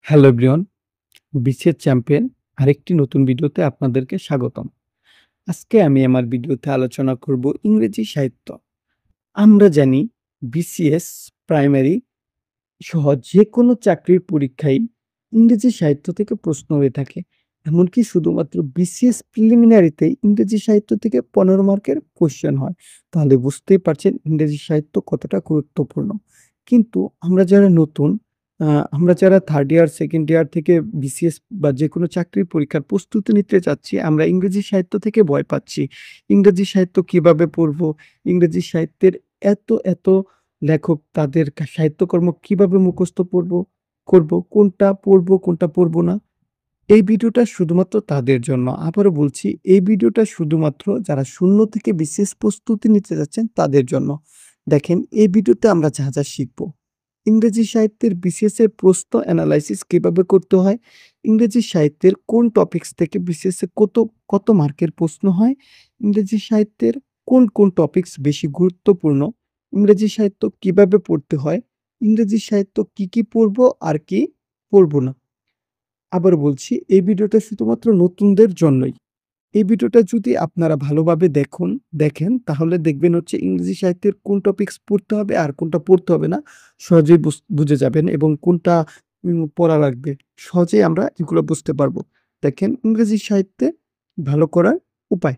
Hello everyone, BCS champion আরেকটি নতুন ভিডিওতে আপনাদেরকে স্বাগতম। আজকে আমি আমার ভিডিওতে আলোচনা করব ইংরেজি সাহিত্য। আমরা জানি বিসিএস, প্রাইমারি সহ যেকোনো চাকরির পরীক্ষায় ইংরেজি সাহিত্য থেকে প্রশ্ন হয়ে থাকে। এমনকি শুধুমাত্র বিসিএস প্রিলিমিনারিতে ইংরেজি সাহিত্য থেকে ১৫ মার্কের কোয়েশ্চেন হয়। তাহলে বুঝতেই পারছেন ইংরেজি সাহিত্য কতটা গুরুত্বপূর্ণ। কিন্তু আমরা যারা নতুন, আ আমরা যারা 3rd ইয়ার, 2nd ইয়ার থেকে বিসিএস বা যেকোনো চাকরির পরীক্ষার প্রস্তুতি নিতে চাচ্ছি, আমরা ইংরেজি সাহিত্য থেকে ভয় পাচ্ছি। ইংরেজি সাহিত্য কিভাবে পড়বো? ইংরেজি সাহিত্যের এত লেখক তাদের সাহিত্যকর্ম কিভাবে মুখস্থ করব, কোনটা পড়বো, কোনটা পড়বো না। এই ভিডিওটা শুধুমাত্র তাদের জন্য। আবারও বলছি, এই ভিডিওটা শুধুমাত্র যারা শূন্য থেকে বিসিএস প্রস্তুতি নিতে যাচ্ছেন তাদের জন্য। দেখেন এই ভিডিওতে আমরা যা শিখব। ইংরেজি সাহিত্যের বিসিএস এর প্রশ্ন এনালাইসিস কিভাবে করতে হয়, ইংরেজি সাহিত্যের কোন টপিকস থেকে বিসিএস এ কত মার্কের প্রশ্ন হয়, ইংরেজি সাহিত্যের কোন টপিকস বেশি গুরুত্বপূর্ণ, ইংরেজি সাহিত্য কিভাবে পড়তে হয়, ইংরেজি সাহিত্য কি পড়বো আর কি পড়বো না। আবার বলছি, এই ভিডিওটা শুধুমাত্র নতুনদের জন্যই। এই ভিডিওটা যদি আপনারা ভালোভাবে দেখেন তাহলে দেখবেন হচ্ছে ইংরেজি সাহিত্যের কোন টপিকস পড়তে হবে আর কোনটা পড়তে হবে না। সহজেই বুঝে যাবেন এবং কোনটা পড়া লাগবে। সহজেই আমরা এগুলো বুঝতে পারবো। দেখেন ইংরেজি সাহিত্যে ভালো করার উপায়।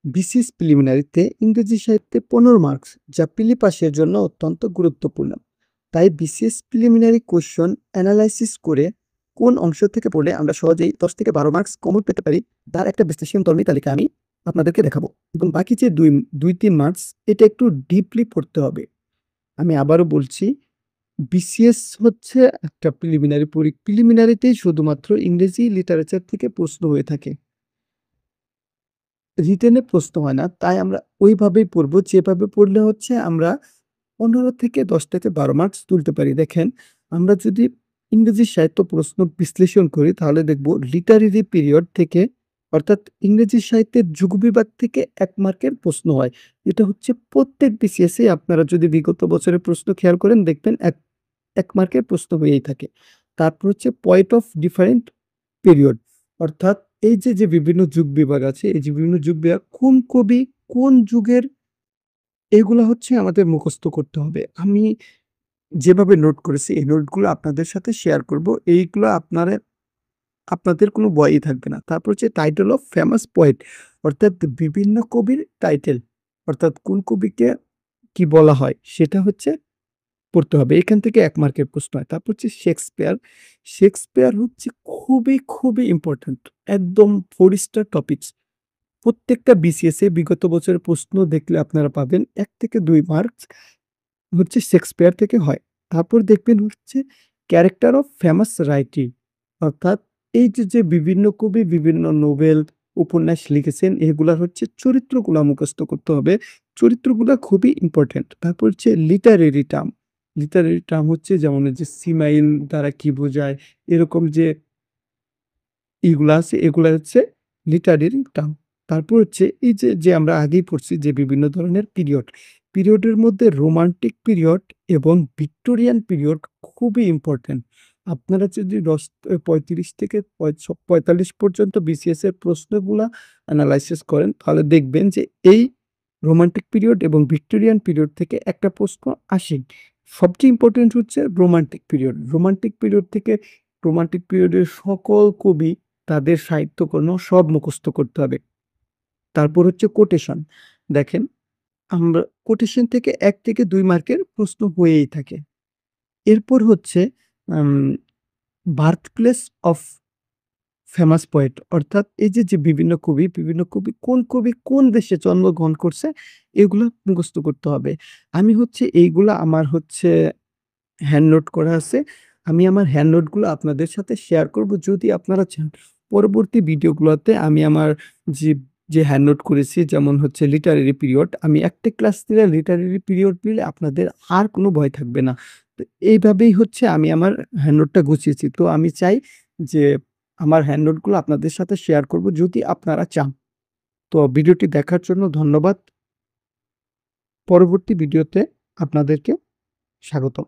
বিসিএস প্রিলিমিনারিতে ইংরেজি সাহিত্যে 15 মার্কস, যা প্রিলি পাসের জন্য অত্যন্ত গুরুত্বপূর্ণ। তাই বিসিএস প্রিলিমিনারি কোয়েশ্চন অ্যানালাইসিস করে কোন অংশ থেকে পড়লে আমরা সহজেই 10 থেকে 12 মার্কস কমন পেতে পারি, তার একটা বিশ্লেষণ তালিকা আমি আপনাদেরকে দেখাবো। এবং বাকি যে 2-3 মার্কস, এটা একটু ডিপলি পড়তে হবে। আমি আবারও বলছি, বিসিএস হচ্ছে একটা প্রিলিমিনারিতেই শুধুমাত্র ইংরেজি লিটারেচার থেকে প্রশ্ন হয়ে থাকে। রিটেনে প্রশ্ন হয় না। তাই আমরা ওইভাবেই পড়বো, যেভাবে পড়লে হচ্ছে আমরা 15 থেকে 10 থেকে 12 মার্কস তুলতে পারি। দেখেন, আমরা যদি ইংরেজি সাহিত্য প্রশ্ন বিশ্লেষণ করি তাহলে দেখব লিটারেরি পিরিয়ড থেকে, অর্থাৎ ইংরেজি সাহিত্যের যুগবিভাগ থেকে ১ মার্কের প্রশ্ন হয়। এটা হচ্ছে প্রত্যেক বিসিএস এ আপনারা যদি বিগত বছরের প্রশ্ন খেয়াল করেন দেখবেন ১ মার্কের প্রশ্ন হয়েই থাকে। তারপর হচ্ছে পয়েন্ট অফ ডিফারেন্ট পিরিয়ড, অর্থাৎ এই যে বিভিন্ন যুগ বিভাগ আছে, এই যে বিভিন্ন যুগ বিভাগ কোন কবি, কোন যুগের, এগুলা হচ্ছে আমাদের মুখস্থ করতে হবে। আমি যেভাবে নোট করেছি এই নোটগুলো আপনাদের সাথে শেয়ার করব। এইগুলো আপনাদের কোনো ভয়ই থাকবে না। তারপর হচ্ছে টাইটেল অফ ফেমাস পোয়েট, অর্থাৎ বিভিন্ন কবির টাইটেল, অর্থাৎ কোন কবিকে কি বলা হয় সেটা হচ্ছে পড়তে হবে। এখান থেকে ১ মার্কের প্রশ্ন হয়। তারপর হচ্ছে শেক্সপিয়ার। শেক্সপিয়ার হচ্ছে খুবই ইম্পোর্টেন্ট। একদম 4 স্টার টপিকস। প্রত্যেকটা বিসিএস এ বিগত বছরের প্রশ্ন দেখলে আপনারা পাবেন ১ থেকে ২ মার্কস হচ্ছে শেক্সপিয়ার থেকে হয়। তারপর দেখবেন হচ্ছে ক্যারেক্টার অফ ফেমাস রাইটিং, অর্থাৎ এই যে বিভিন্ন কবি বিভিন্ন নোবেল, উপন্যাস লিখেছেন, এগুলার হচ্ছে চরিত্রগুলা মুখস্থ করতে হবে। চরিত্রগুলা খুবই ইম্পোর্টেন্ট। তারপর হচ্ছে লিটারেরি টার্ম। লিটারেরি টার্ম হচ্ছে যেমন এই যে সিমাইল দ্বারা কি বোঝায়, এরকম যে এগুলা আছে, এগুলা হচ্ছে লিটারেরি টার্ম। তারপর হচ্ছে এই যে আমরা আগেই পড়ছি যে বিভিন্ন ধরনের পিরিয়ড। পিরিয়ডের মধ্যে রোমান্টিক পিরিয়ড এবং ভিক্টোরিয়ান পিরিয়ড খুবই ইম্পোর্টেন্ট। আপনারা যদি ৩৫ থেকে ৪৫ পর্যন্ত বিসিএস এর প্রশ্নগুলা এনালাইসিস করেন তাহলে দেখবেন যে এই রোমান্টিক পিরিয়ড এবং ভিক্টোরিয়ান পিরিয়ড থেকে একটা প্রশ্ন আসেই। সবচেয়ে ইম্পোর্টেন্ট হচ্ছে রোমান্টিক পিরিয়ড। রোমান্টিক পিরিয়ডের সকল কবি, তাদের সাহিত্যকর্ম সব মুখস্থ করতে হবে। তারপর হচ্ছে কোটেশন। দেখেন, আমরা কোটেশন থেকে ১ থেকে ২ মার্কের প্রশ্ন হয়েই থাকে। এরপর হচ্ছে আম birthplace of famous poet, অর্থাৎ এই যে বিভিন্ন কবি কোন দেশে জন্মগ্রহণ করছে, এগুলো মুখস্থ করতে হবে। আমি হচ্ছে এইগুলা আমার হচ্ছে হ্যান্ড নোট করা আছে। আমি আমার হ্যান্ড নোটগুলো আপনাদের সাথে শেয়ার করব যদি আপনারা চান। পরবর্তী ভিডিওগুলোতে আমি আমার যে, যে হ্যান্ড নোট করেছি, যেমন হচ্ছে লিটারেরি পিরিয়ড, আমি একটা ক্লাস নিলে লিটারেরি পিরিয়ড নিলে আপনাদের আর কোনো ভয় থাকবে না। তো এইভাবেই হচ্ছে আমি আমার হ্যান্ড নোটটা গুছিয়েছি। তো আমি চাই যে আমার হ্যান্ড নোটগুলো আপনাদের সাথে শেয়ার করব যদি আপনারা চান। তো ভিডিওটি দেখার জন্য ধন্যবাদ। পরবর্তী ভিডিওতে আপনাদেরকে স্বাগতম।